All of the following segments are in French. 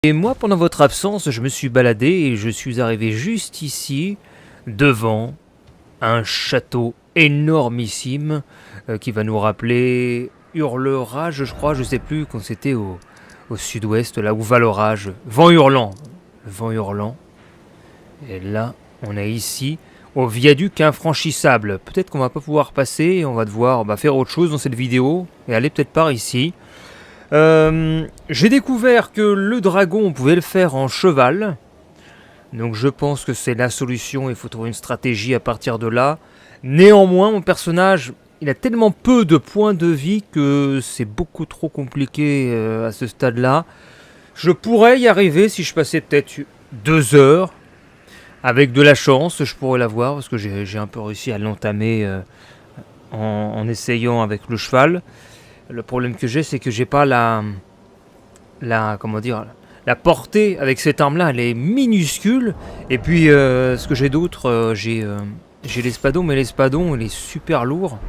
Et moi, pendant votre absence, je me suis baladé et je suis arrivé juste ici, devant un château énormissime qui va nous rappeler Hurlerage, je crois, je sais plus, quand c'était au sud-ouest, là où va l'orage. Vent hurlant. Le vent hurlant. Et là, on est ici, au viaduc infranchissable. Peut-être qu'on va pas pouvoir passer et on va devoir faire autre chose dans cette vidéo et aller peut-être par ici. J'ai découvert que le dragon, on pouvait le faire en cheval. Donc je pense que c'est la solution, il faut trouver une stratégie à partir de là. Néanmoins, mon personnage, il a tellement peu de points de vie que c'est beaucoup trop compliqué à ce stade-là. Je pourrais y arriver si je passais peut-être 2 heures. Avec de la chance, je pourrais l'avoir, parce que j'ai un peu réussi à l'entamer en essayant avec le cheval. Le problème que j'ai, c'est que j'ai pas la portée avec cette arme-là, elle est minuscule. Et puis, ce que j'ai d'autre, j'ai l'espadon, mais l'espadon, il est super lourd.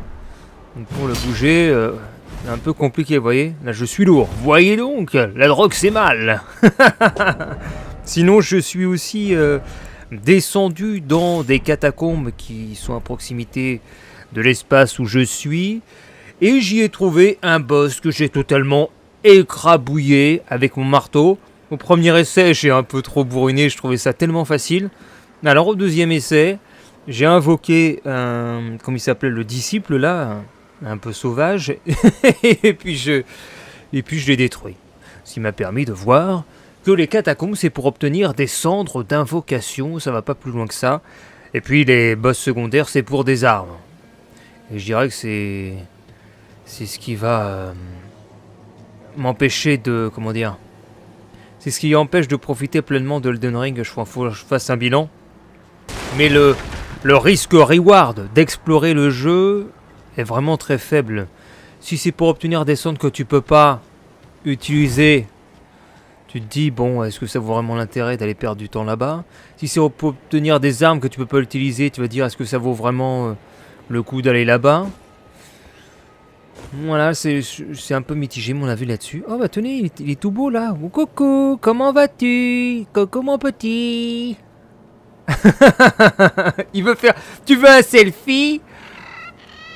Donc pour le bouger, c'est un peu compliqué, vous voyez. Là, je suis lourd. Voyez donc, la drogue, c'est mal. Sinon, je suis aussi descendu dans des catacombes qui sont à proximité de l'espace où je suis. Et j'y ai trouvé un boss que j'ai totalement écrabouillé avec mon marteau. Au premier essai, j'ai un peu trop bourriné, je trouvais ça tellement facile. Alors au deuxième essai, j'ai invoqué comme il s'appelait, le disciple là, un peu sauvage, et puis je l'ai détruit. Ce qui m'a permis de voir que les catacombes, c'est pour obtenir des cendres d'invocation, ça va pas plus loin que ça. Et puis les boss secondaires, c'est pour des armes. Et je dirais que c'est ce qui va m'empêcher de... Comment dire ? C'est ce qui empêche de profiter pleinement de Elden Ring. Il faut que je fasse un bilan. Mais le risque-reward d'explorer le jeu est vraiment très faible. Si c'est pour obtenir des cendres que tu peux pas utiliser, tu te dis, bon, est-ce que ça vaut vraiment l'intérêt d'aller perdre du temps là-bas ? Si c'est pour obtenir des armes que tu peux pas utiliser, tu vas dire, est-ce que ça vaut vraiment le coup d'aller là-bas ? Voilà, c'est un peu mitigé mon avis là-dessus. Oh bah tenez, il est tout beau là. Oh, coucou, comment vas-tu ? Coucou mon petit. Il veut faire... Tu veux un selfie ?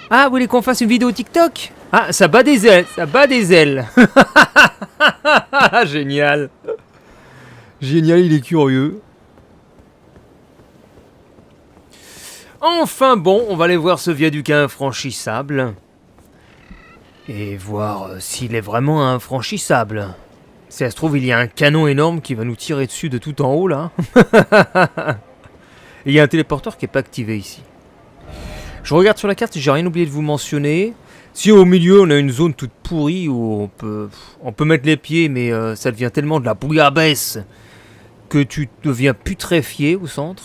Ah, vous voulez qu'on fasse une vidéo TikTok ? Ah, ça bat des ailes, ça bat des ailes. Génial. Génial, il est curieux. Enfin bon, on va aller voir ce viaduc infranchissable. Et voir s'il est vraiment infranchissable. Si ça se trouve, il y a un canon énorme qui va nous tirer dessus de tout en haut, là. Et il y a un téléporteur qui n'est pas activé ici. Je regarde sur la carte, j'ai rien oublié de vous mentionner. Si au milieu, on a une zone toute pourrie où on peut mettre les pieds, mais ça devient tellement de la bouillabaisse que tu deviens putréfié au centre.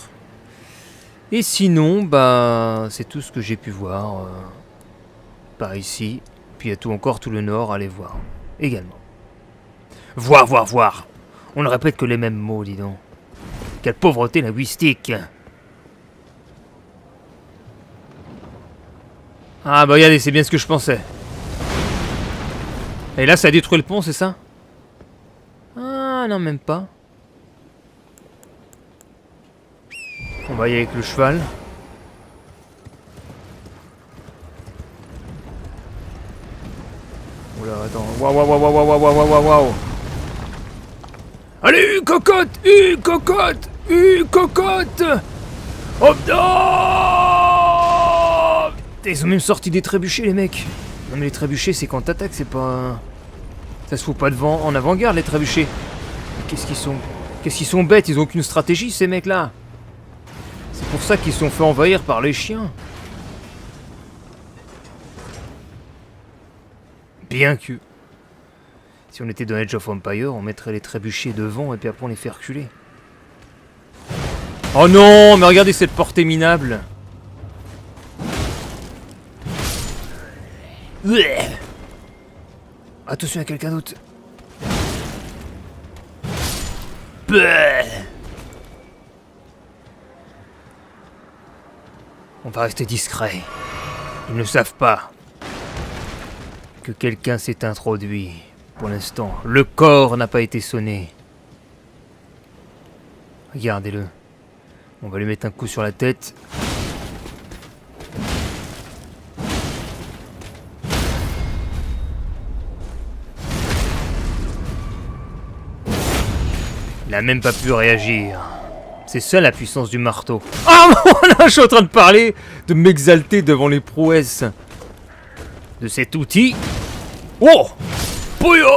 Et sinon, bah, c'est tout ce que j'ai pu voir par ici. Puis il y a encore tout le nord à aller voir, également. Voir. On ne répète que les mêmes mots, dis donc. Quelle pauvreté linguistique. Ah bah regardez, c'est bien ce que je pensais. Et là, ça a détruit le pont, c'est ça ? Ah non, même pas. On va y aller avec le cheval. Oula, attends. Waouh. Allez, cocotte. Oh non. Ils ont même sorti des trébuchets, les mecs. Non mais les trébuchets, c'est quand t'attaques, c'est pas... Ça se fout pas devant en avant-garde, les trébuchets. Qu'est-ce qu'ils sont bêtes, ils ont aucune stratégie, ces mecs-là. C'est pour ça qu'ils se sont fait envahir par les chiens. Bien que... Si on était dans Age of Empires, on mettrait les trébuchets devant et puis après on les fait reculer. Oh non, mais regardez cette portée minable. Attention à quelqu'un d'autre. On va rester discret. Ils ne savent pas que quelqu'un s'est introduit. Pour l'instant, le corps n'a pas été sonné. Regardez-le. On va lui mettre un coup sur la tête. Il a même pas pu réagir. C'est ça la puissance du marteau. Ah non, je suis en train de parler, de m'exalter devant les prouesses de cet outil. Oh, bouillon.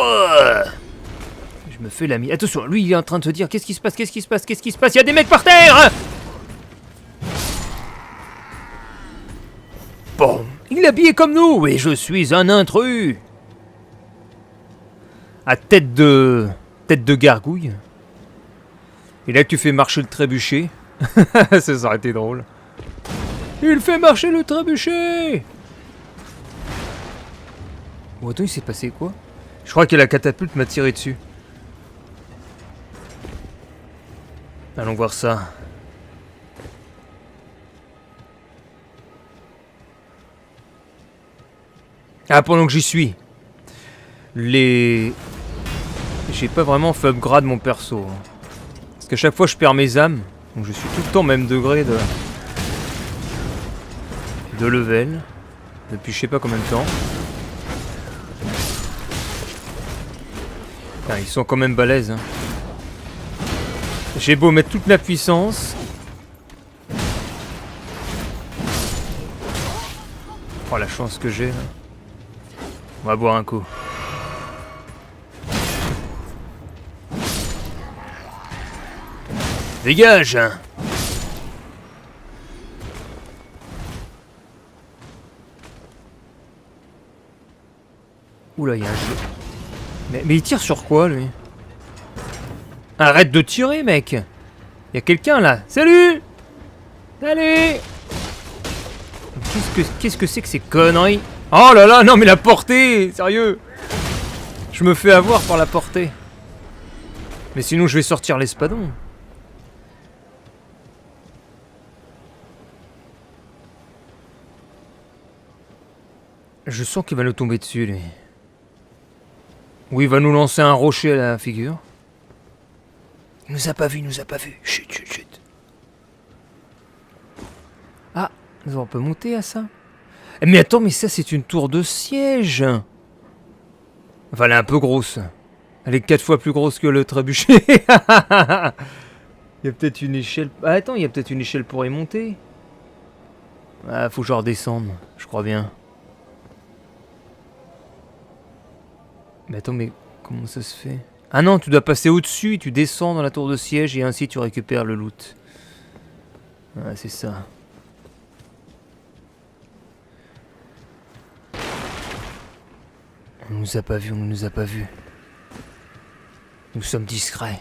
Je me fais l'ami. Attention, lui il est en train de se dire qu'est-ce qui se passe, qu'est-ce qui se passe, qu'est-ce qui se passe. Il y a des mecs par terre. Bon, il est habillé comme nous et je suis un intrus. À tête de gargouille. Et là tu fais marcher le trébuchet. Ça aurait été drôle. Il fait marcher le trébuchet. Oh, attends, il s'est passé quoi? Je crois que la catapulte m'a tiré dessus. Allons voir ça. Ah, pendant que j'y suis. J'ai pas vraiment fait upgrade mon perso. Parce qu'à chaque fois je perds mes âmes. Donc je suis tout le temps au même degré de level. Depuis je sais pas combien de temps. Putain, ils sont quand même balèzes. Hein. J'ai beau mettre toute la puissance. Oh la chance que j'ai là. On va boire un coup. Dégage! Oula, il y a un jeu. Mais il tire sur quoi, lui? Arrête de tirer, mec! Il y a quelqu'un, là! Salut! Salut! Qu'est-ce que c'est que ces conneries? Oh là là, non mais la portée! Sérieux! Je me fais avoir par la portée. Mais sinon, je vais sortir l'espadon. Je sens qu'il va nous tomber dessus, lui. Ou il va nous lancer un rocher à la figure. Il nous a pas vu, il nous a pas vu. Chut, chut, chut. Ah, on peut monter à ça. Mais attends, mais ça, c'est une tour de siège. Enfin, elle est un peu grosse. Elle est 4 fois plus grosse que le trébuchet. Il y a peut-être une échelle... Ah, attends, il y a peut-être une échelle pour y monter. Ah, faut que je redescende, je crois bien. Mais attends, mais comment ça se fait? Ah non, tu dois passer au-dessus, tu descends dans la tour de siège et ainsi tu récupères le loot. Ah, c'est ça. On nous a pas vus, on nous a pas vus. Nous sommes discrets.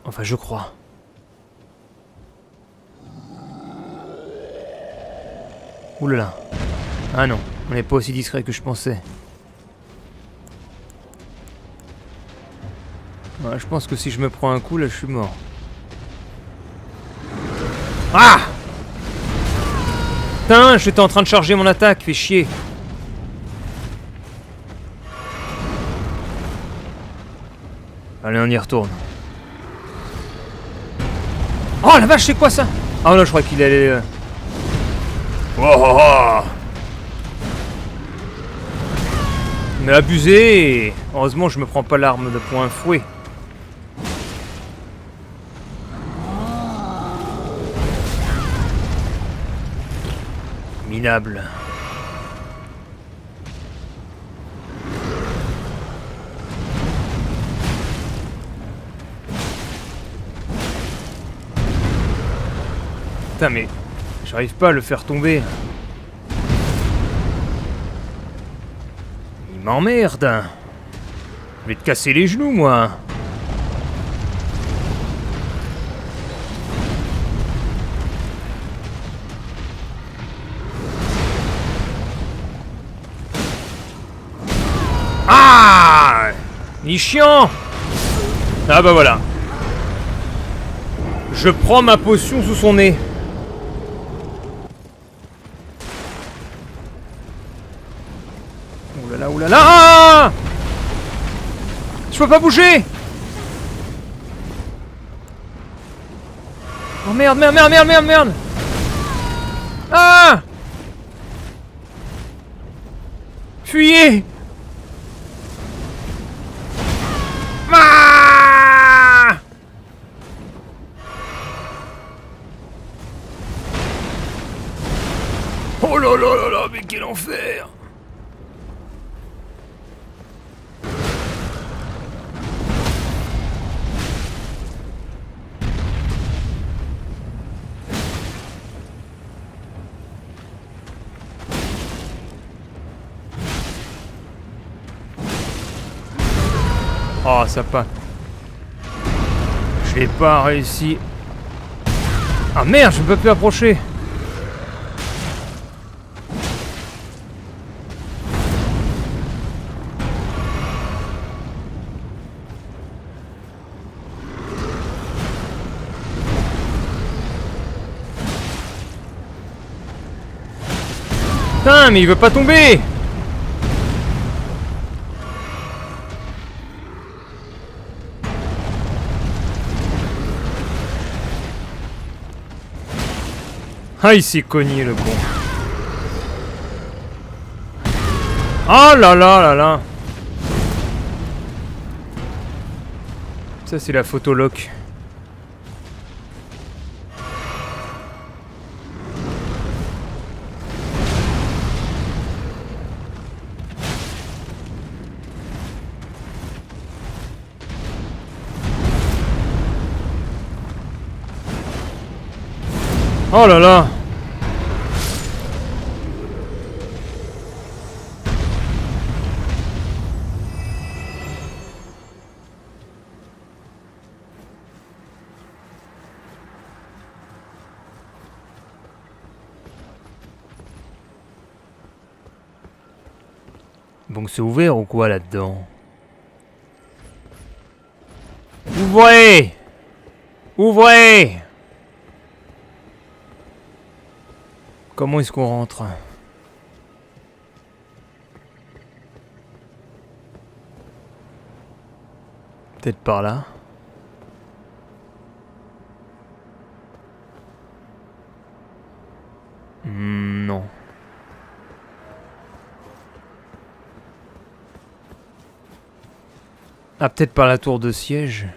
Enfin, je crois. Ouh là là. Ah non, on n'est pas aussi discret que je pensais. Ouais, je pense que si je me prends un coup, là, je suis mort. Ah! Putain, j'étais en train de charger mon attaque, fais chier. Allez, on y retourne. Oh la vache, c'est quoi ça? Ah non, je crois qu'il allait... Oh, oh, oh. Mais abusé. Heureusement, je me prends pas l'arme de poing fouet. Minable. Putain, mais j'arrive pas à le faire tomber. Il m'emmerde. Je vais te casser les genoux, moi. Ah! Il est chiant. Ah bah voilà. Je prends ma potion sous son nez. Oulala, oulala. Ah! Je peux pas bouger. Oh merde, merde, merde, merde, merde, merde. Ah! Fuyez! Ah! Oh là là là là, mais quel enfer! Oh, ça pas. J'ai pas réussi. Ah merde, je ne peux plus approcher. Putain, mais il veut pas tomber. Ah, il s'est cogné le con. Oh là là là là. Ça c'est la photoloc. Oh là là. Bon, c'est ouvert ou quoi là-dedans? Ouvrez! Ouvrez! Comment est-ce qu'on rentre? Peut-être par là. Non. Ah, peut-être par la tour de siège.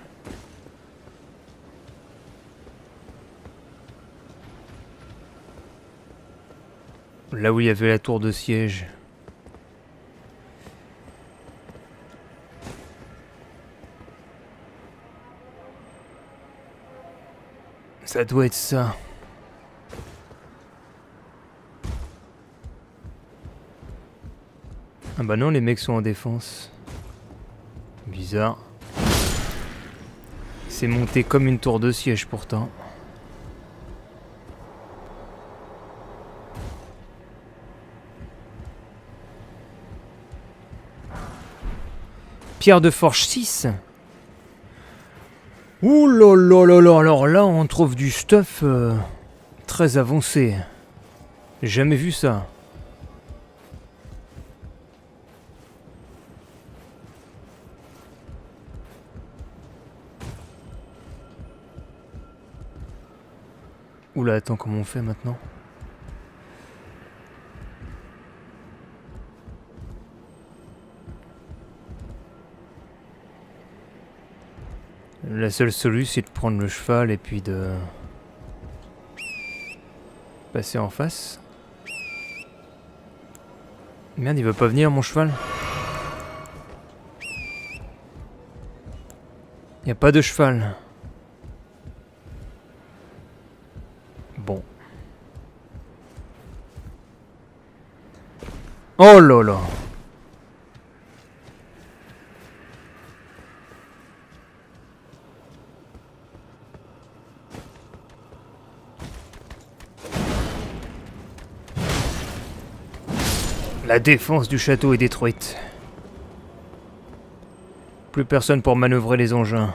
Là où il y avait la tour de siège. Ça doit être ça. Ah bah non, les mecs sont en défense. Bizarre. C'est monté comme une tour de siège pourtant. Pierre de forge 6. Ouh là là là là, alors là on trouve du stuff très avancé. J'ai jamais vu ça. Oula, attends, comment on fait maintenant? La seule solution, c'est de prendre le cheval et puis de passer en face. Merde, il veut pas venir mon cheval. Y a pas de cheval. Bon. Oh là là. La défense du château est détruite. Plus personne pour manœuvrer les engins.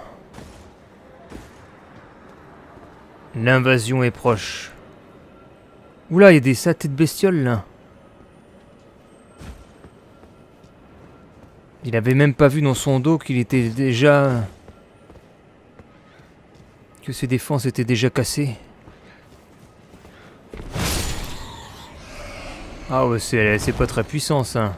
L'invasion est proche. Oula, il y a des satés de bestioles là. Il avait même pas vu dans son dos qu'il était déjà... que ses défenses étaient déjà cassées. Ah ouais, c'est pas très puissant ça.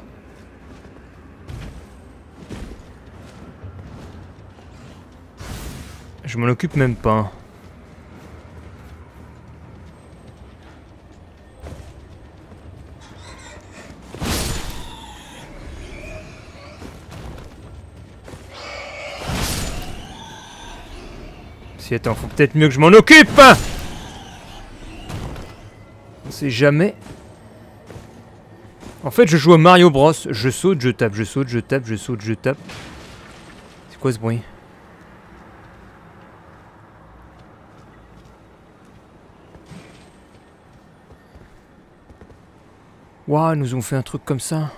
Je m'en occupe même pas. Si attends, faut peut-être mieux que je m'en occupe. On sait jamais. En fait, je joue à Mario Bros. Je saute, je tape, je saute, je tape, je saute, je tape. C'est quoi ce bruit? Waouh, ils nous ont fait un truc comme ça.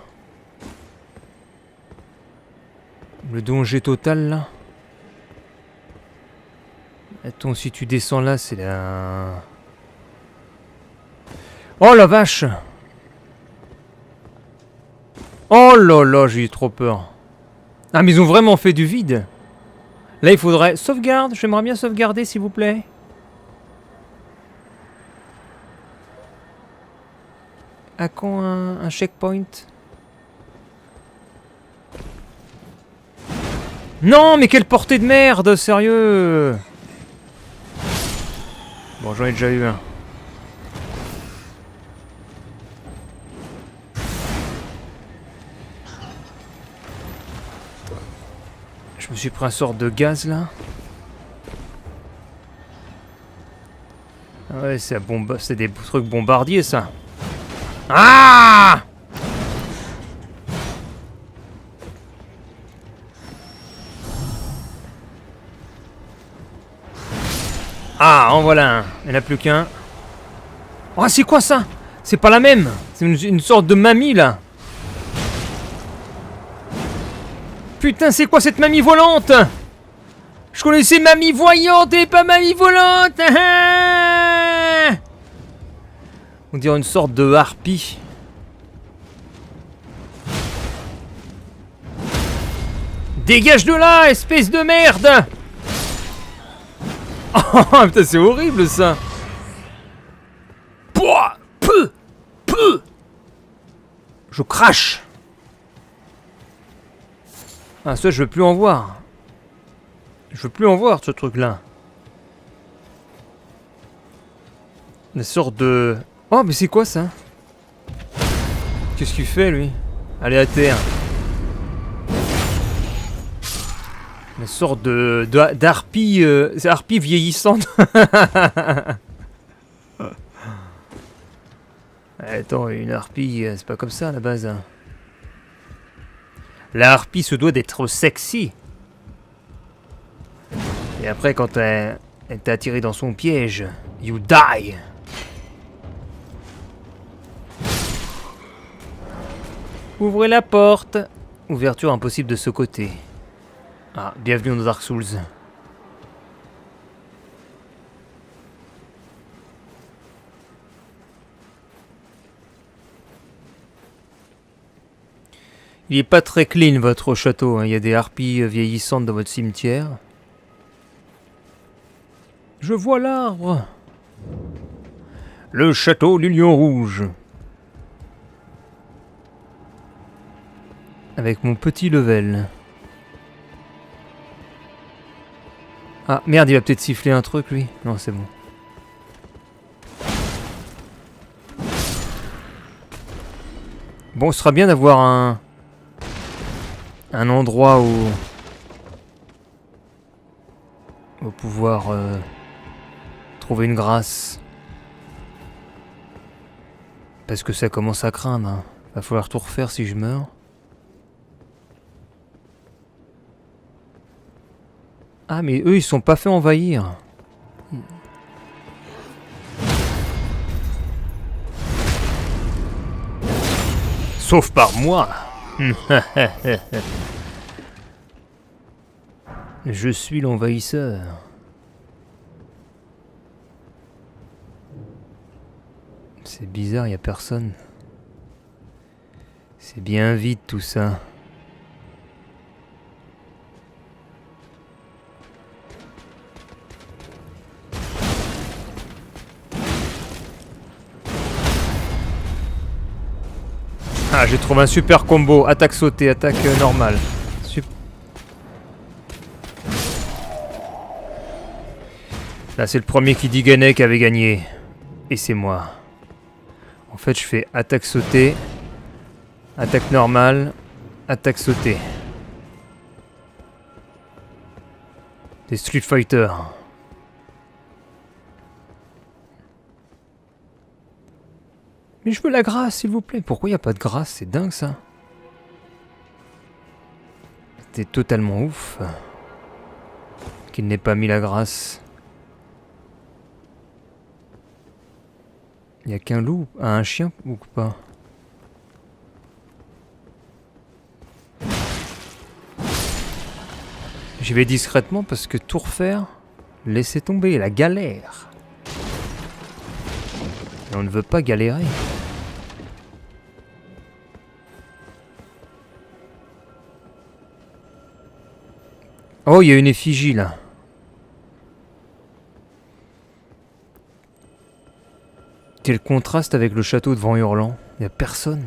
Le danger total là. Attends, si tu descends là, c'est la... Oh la vache! Oh là là, j'ai eu trop peur. Ah, mais ils ont vraiment fait du vide. Là, il faudrait... Sauvegarde, j'aimerais bien sauvegarder, s'il vous plaît. À quand un checkpoint? Non, mais quelle portée de merde, sérieux! Bon, j'en ai déjà eu un. Je me suis pris un sort de gaz, là. Ah ouais, c'est des trucs bombardiers, ça. Ah! Ah, en voilà un. Il n'y en a plus qu'un. Oh, c'est quoi ça? C'est pas la même. C'est une sorte de mamie, là. Putain, c'est quoi cette mamie volante? Je connaissais mamie voyante et pas mamie volante. On dirait une sorte de harpie. Dégage de là, espèce de merde! Oh putain, c'est horrible ça! Pouah! Peu! Je crache! Ah, ça, je veux plus en voir. Je veux plus en voir, ce truc-là. Une sorte de... Oh, mais c'est quoi ça? Qu'est-ce qu'il fait, lui? Allez, à terre. Une sorte d'harpie... c'est harpie vieillissante. Attends, une harpie, c'est pas comme ça, à la base. Hein. La harpie se doit d'être sexy. Et après, quand elle t'a attiré dans son piège, you die. Ouvrez la porte. Ouverture impossible de ce côté. Ah, bienvenue dans Dark Souls. Il est pas très clean votre château, hein. Il y a des harpies vieillissantes dans votre cimetière. Je vois l'arbre. Le château du Lion Rouge. Avec mon petit level. Ah merde, il va peut-être siffler un truc lui. Non, c'est bon. Bon, ce sera bien d'avoir un endroit où on va pouvoir trouver une grâce. Parce que ça commence à craindre. Hein. Va falloir tout refaire si je meurs. Ah mais eux ils sont pas fait envahir. Sauf par moi. Je suis l'envahisseur. C'est bizarre, y a personne. C'est bien vide tout ça. Ah, j'ai trouvé un super combo. Attaque sautée, attaque normale. Là, c'est le premier qui dit Ganek avait gagné. Et c'est moi. En fait, je fais attaque sautée, attaque normale, attaque sautée. Des Street Fighter. Mais je veux la grâce, s'il vous plaît. Pourquoi il n'y a pas de grâce? C'est dingue, ça. C'était totalement ouf. Qu'il n'ait pas mis la grâce. Il n'y a qu'un loup, un chien ou pas? J'y vais discrètement parce que tout refaire, laissez tomber, la galère. Et on ne veut pas galérer. Oh, il y a une effigie là. Quel contraste avec le château de Vent-Hurlant. Il n'y a personne.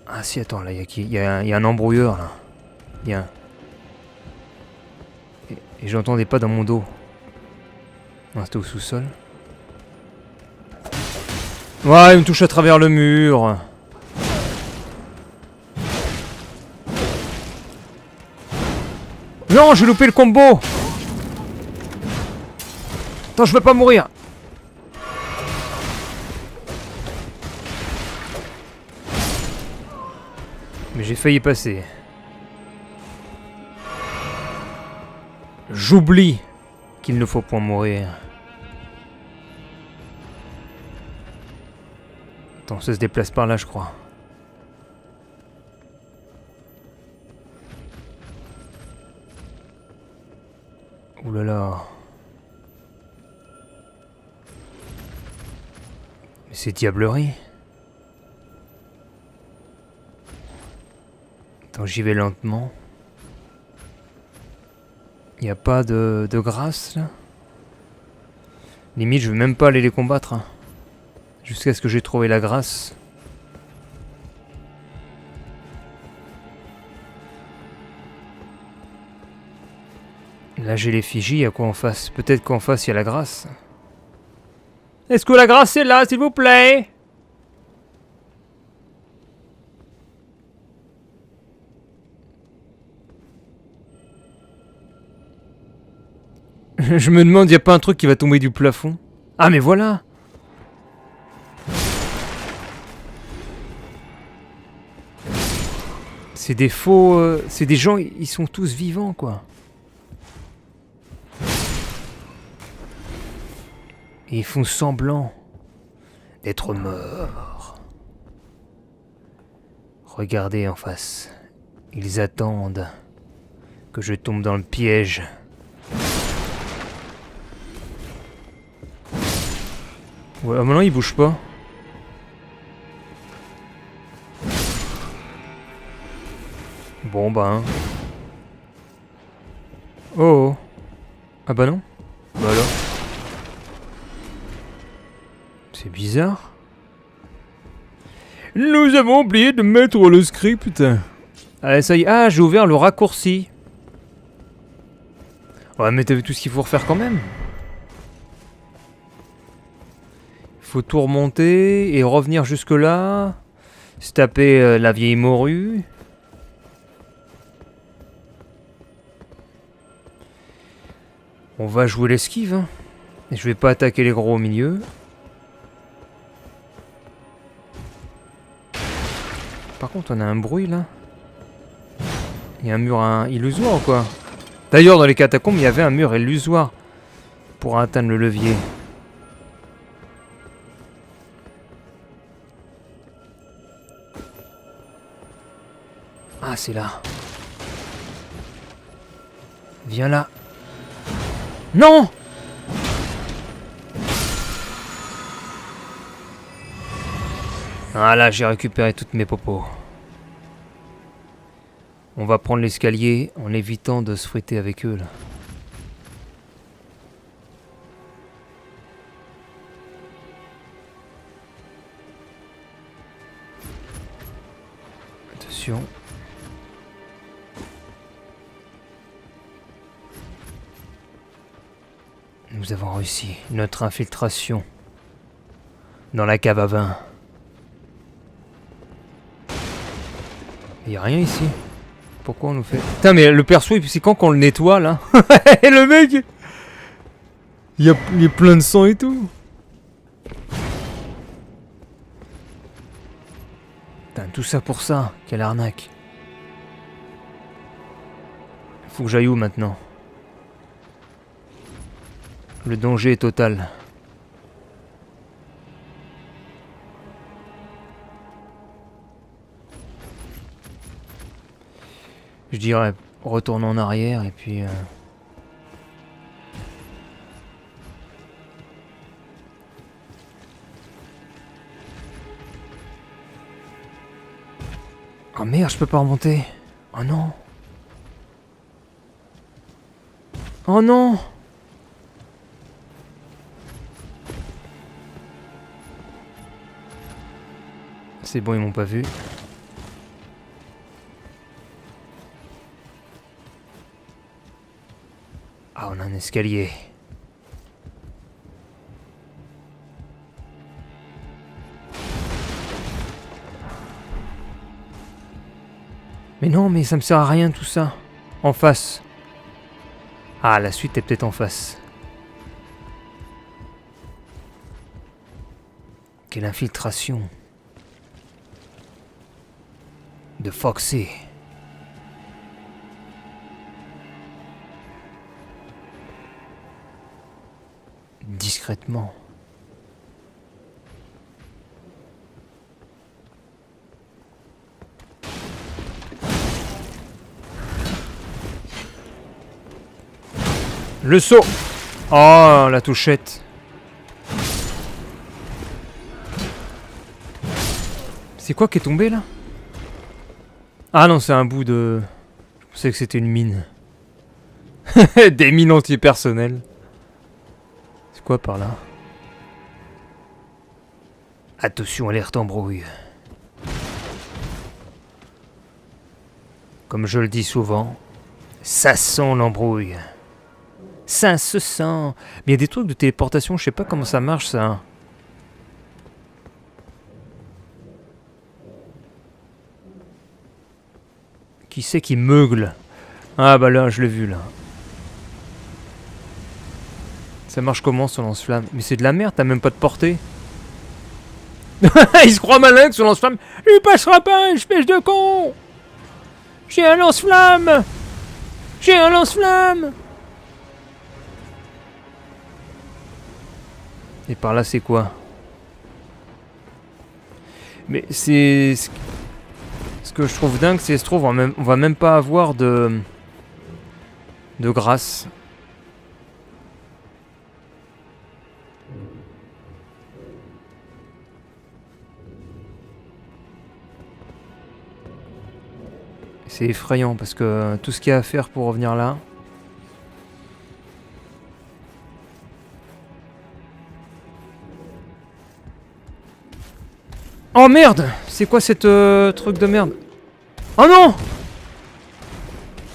Ah si, attends, là, il y a un embrouilleur, là. Il y a un... Et j'entendais pas dans mon dos. Non, c'était au sous-sol. Ouais, il me touche à travers le mur. Non, j'ai loupé le combo. Attends, je veux pas mourir. Mais j'ai failli passer. J'oublie qu'il ne faut point mourir. Attends, ça se déplace par là, je crois. Ouh là là. Mais c'est diablerie. Attends, j'y vais lentement. Y a pas de grâce là? Limite, je veux même pas aller les combattre. Hein. Jusqu'à ce que j'ai trouvé la grâce. Là, j'ai l'effigie. Y a quoi en face? Peut-être qu'en face, y a la grâce. Est-ce que la grâce est là, s'il vous plaît? Je me demande, y a pas un truc qui va tomber du plafond? Ah, mais voilà! C'est des faux... c'est des gens, ils sont tous vivants, quoi. Et ils font semblant d'être morts. Regardez en face. Ils attendent que je tombe dans le piège. Ouais, maintenant il bouge pas. Bon bah. Hein. Oh, oh. Ah bah non. Bah alors. C'est bizarre. Nous avons oublié de mettre le script. Allez, ça y est. Ah, j'ai ouvert le raccourci. Ouais, mais t'as vu tout ce qu'il faut refaire quand même. Faut tout remonter et revenir jusque là. Se taper la vieille morue. On va jouer l'esquive. Hein. Et je vais pas attaquer les gros au milieu. Par contre, on a un bruit là. Il y a un mur illusoire ou quoi? D'ailleurs, dans les catacombes, il y avait un mur illusoire pour atteindre le levier. Ah, c'est là. Viens là. Non! Ah là, j'ai récupéré toutes mes popos. On va prendre l'escalier en évitant de se friter avec eux là. Attention. Nous avons réussi notre infiltration dans la cave à vin. Il n'y a rien ici. Pourquoi on nous fait... Putain, mais le perso, c'est quand qu'on le nettoie, là. Et le mec... il y a plein de sang et tout. Putain, tout ça pour ça. Quelle arnaque. Faut que j'aille où, maintenant? Le danger est total. Je dirais retourner en arrière et puis... Oh merde, je peux pas remonter. Oh non. Oh non. C'est bon, ils m'ont pas vu. Ah, on a un escalier. Mais non, mais ça me sert à rien tout ça. En face. Ah, la suite est peut-être en face. Quelle infiltration. De Foxy. Discrètement. Le saut. Oh, la touchette. C'est quoi qui est tombé là? Ah non, c'est un bout de... Je pensais que c'était une mine. Des mines antipersonnelles. C'est quoi par là? Attention, alerte embrouille. Comme je le dis souvent, ça sent l'embrouille. Ça se sent. Mais il y a des trucs de téléportation, je sais pas comment ça marche ça. Qui c'est qui meugle? Ah bah là, je l'ai vu là. Ça marche comment ce lance-flamme? Mais c'est de la merde, t'as même pas de portée. Il se croit malin que ce lance-flamme. Il passera pas, espèce de con. J'ai un lance-flamme. J'ai un lance-flamme. Et par là, c'est quoi? Mais c'est... Ce que je trouve dingue, c'est se trouve, on va même pas avoir de grâce. C'est effrayant parce que tout ce qu'il y a à faire pour revenir là... Oh merde! C'est quoi cette truc de merde? Oh non!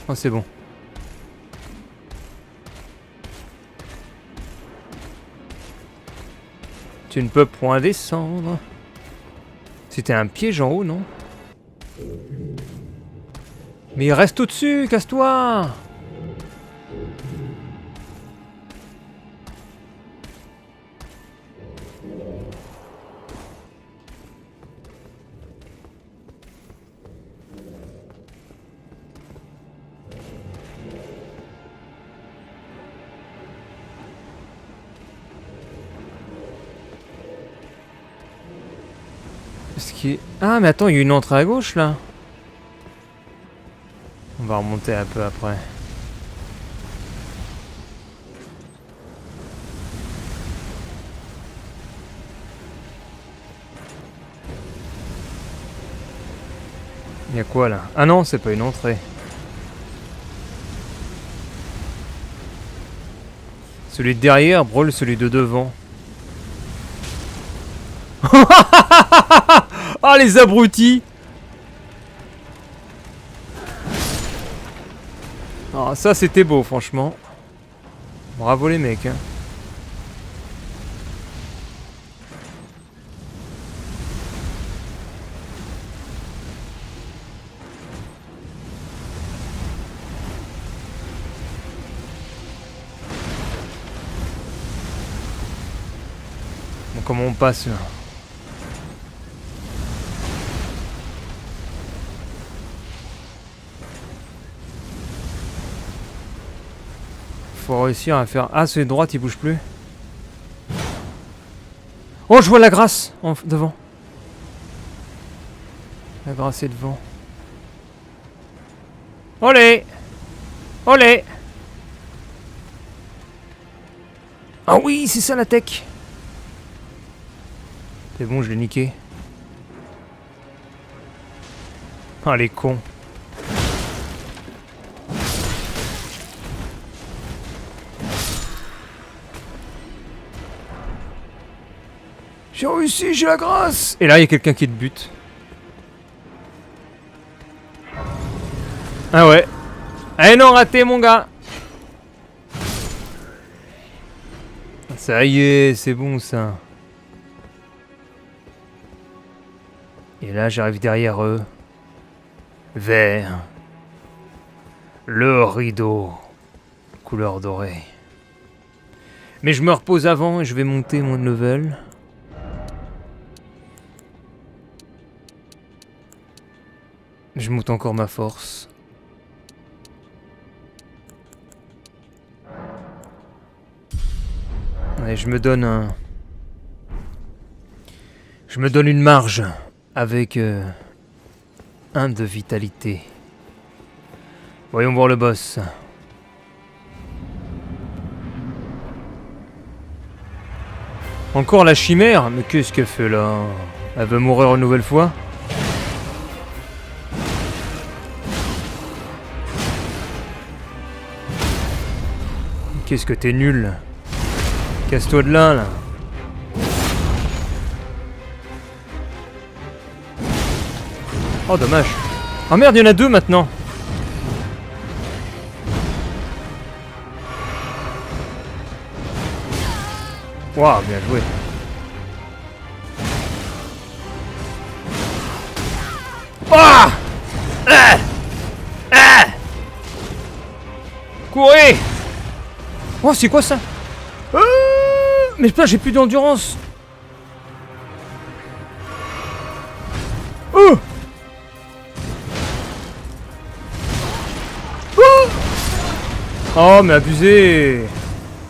Oh c'est bon. Tu ne peux point descendre. C'était un piège en haut, non? Mais il reste au-dessus, casse-toi! Ah mais attends, il y a une entrée à gauche là. On va remonter un peu après. Il y a quoi là? Ah non, c'est pas une entrée. Celui de derrière brûle celui de devant. Ah les abrutis! Ah, ça c'était beau, franchement. Bravo les mecs. Hein. Bon, comment on passe là? Faut réussir à faire... Ah, c'est droite, il bouge plus. Oh, je vois la grâce devant. La grâce est devant. Olé! Olé! Ah oui, c'est ça la tech! C'est bon, je l'ai niqué. Ah, les cons. J'ai réussi, j'ai la grâce! Et là, il y a quelqu'un qui te bute. Ah ouais. Eh non, raté, mon gars! Ça y est, c'est bon, ça. Et là, j'arrive derrière eux. Vers le rideau. Couleur dorée. Mais je me repose avant et je vais monter mon level. Je monte encore ma force. Et je me donne un... Je me donne une marge avec 1 de vitalité. Voyons voir le boss. Encore la chimère? Mais qu'est-ce qu'elle fait là? Elle veut mourir une nouvelle fois? Qu'est-ce que t'es nul? Casse-toi de là. Oh, dommage. Oh merde, il y en a 2 maintenant. Waouh, bien joué. Ah! Courez! Oh, c'est quoi ça? Mais putain, j'ai plus d'endurance. Oh, mais abusé.